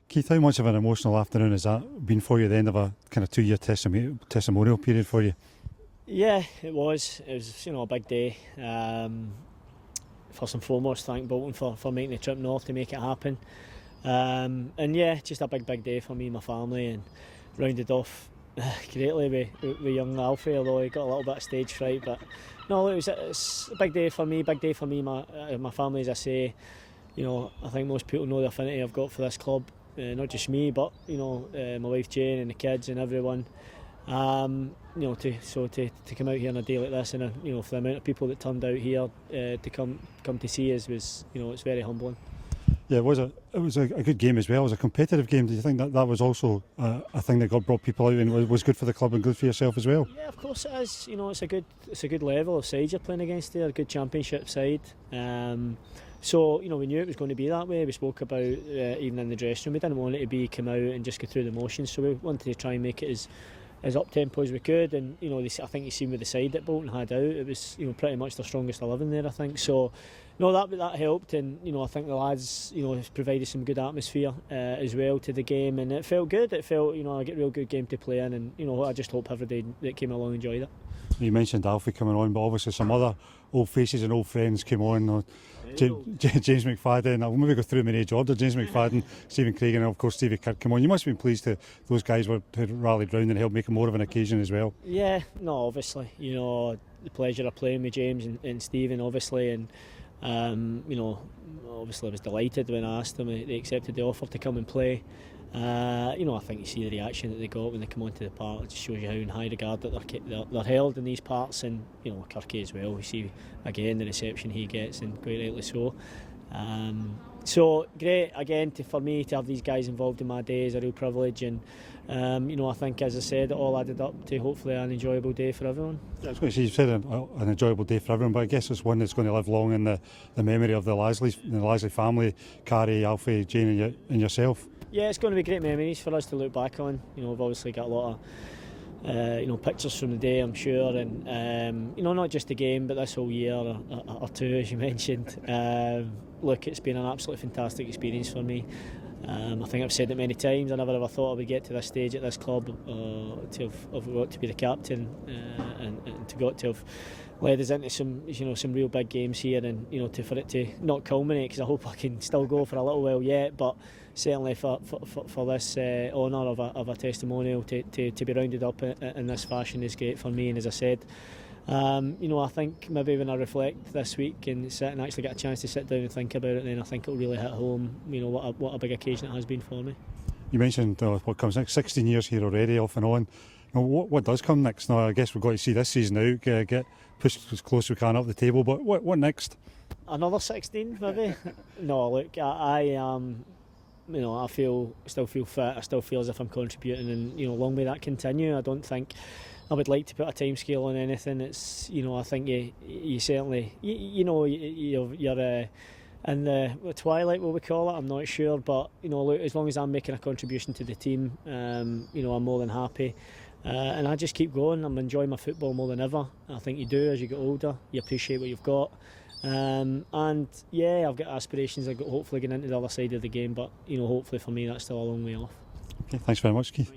Keith, how much of an emotional afternoon has that been for you, the end of a kind of 2 year testimonial period for you? Yeah, it was. It was, a big day. First and foremost, thank Bolton for making the trip north to make it happen. And yeah, just a big day for me and my family, and rounded off greatly with young Alfie, although he got a little bit of stage fright. But no, it's a big day for me, my family, as I say. I think most people know the affinity I've got for this club, not just me, but my wife Jane and the kids and everyone. To come out here on a day like this, and for the amount of people that turned out here to come to see us was, it's very humbling. Yeah, it was a good game as well. It was a competitive game. Do you think that was also a thing that brought people out and was good for the club and good for yourself as well? Yeah, of course it is. It's a good level of side you're playing against there, a good championship side. So we knew it was going to be that way. We spoke about even in the dressing room, we didn't want it to come out and just go through the motions. So we wanted to try and make it as up tempo as we could, and I think you seen with the side that Bolton had out, it was pretty much their strongest 11 there, I think. So that helped, and I think the lads provided some good atmosphere as well to the game, and it felt good. It felt I get a real good game to play in, and I just hope everybody that came along enjoyed it. You mentioned Alfie coming on, but obviously some other old faces and old friends came on. James McFadden, I'll maybe go through them in age order. James McFadden, Stephen Craig, and of course Stevie Kirk came on. You must have been pleased that those guys had rallied round and helped make it more of an occasion as well. Yeah, no, obviously, the pleasure of playing with James and Stephen, obviously, and obviously I was delighted when I asked them. They accepted the offer to come and play. I think you see the reaction that they got when they come onto the park. It just shows you how in high regard that they're held in these parts, and Kirky as well. We see again the reception he gets, and quite rightly so. So great again for me to have these guys involved in my day is a real privilege, and I think, as I said, it all added up to hopefully an enjoyable day for everyone. I was going to say, you said an enjoyable day for everyone, but I guess it's one that's going to live long in the memory of the Lasley family, Carrie, Alfie, Jane and yourself. Yeah, it's going to be great memories for us to look back on. We've obviously got a lot of pictures from the day, I'm sure, and not just the game, but this whole year or two, as you mentioned. Look, it's been an absolutely fantastic experience for me. I think I've said it many times. I never ever thought I would get to this stage at this club, to have got to be the captain, and to have led us into some real big games here, and for it to not culminate, because I hope I can still go for a little while yet, but certainly for this honour of a testimonial to be rounded up in this fashion is great for me. And as I said, I think maybe when I reflect this week and sit and actually get a chance to sit down and think about it, then I think it'll really hit home what a big occasion it has been for me. You mentioned what comes next. 16 years here already, off and on. What does come next? Now I guess we've got to see this season out, get pushed as close as we can up the table, but what next? Another 16 maybe? No, look, I still feel fit. I still feel as if I'm contributing, and long may that continue. I don't think I would like to put a timescale on anything. It's I think you certainly you're in the twilight, what we call it. I'm not sure, but look, as long as I'm making a contribution to the team, I'm more than happy. And I just keep going. I'm enjoying my football more than ever. I think you do as you get older. You appreciate what you've got. And yeah, I've got aspirations. I've got hopefully getting into the other side of the game, but hopefully for me that's still a long way off. Okay, thanks very much, Keith.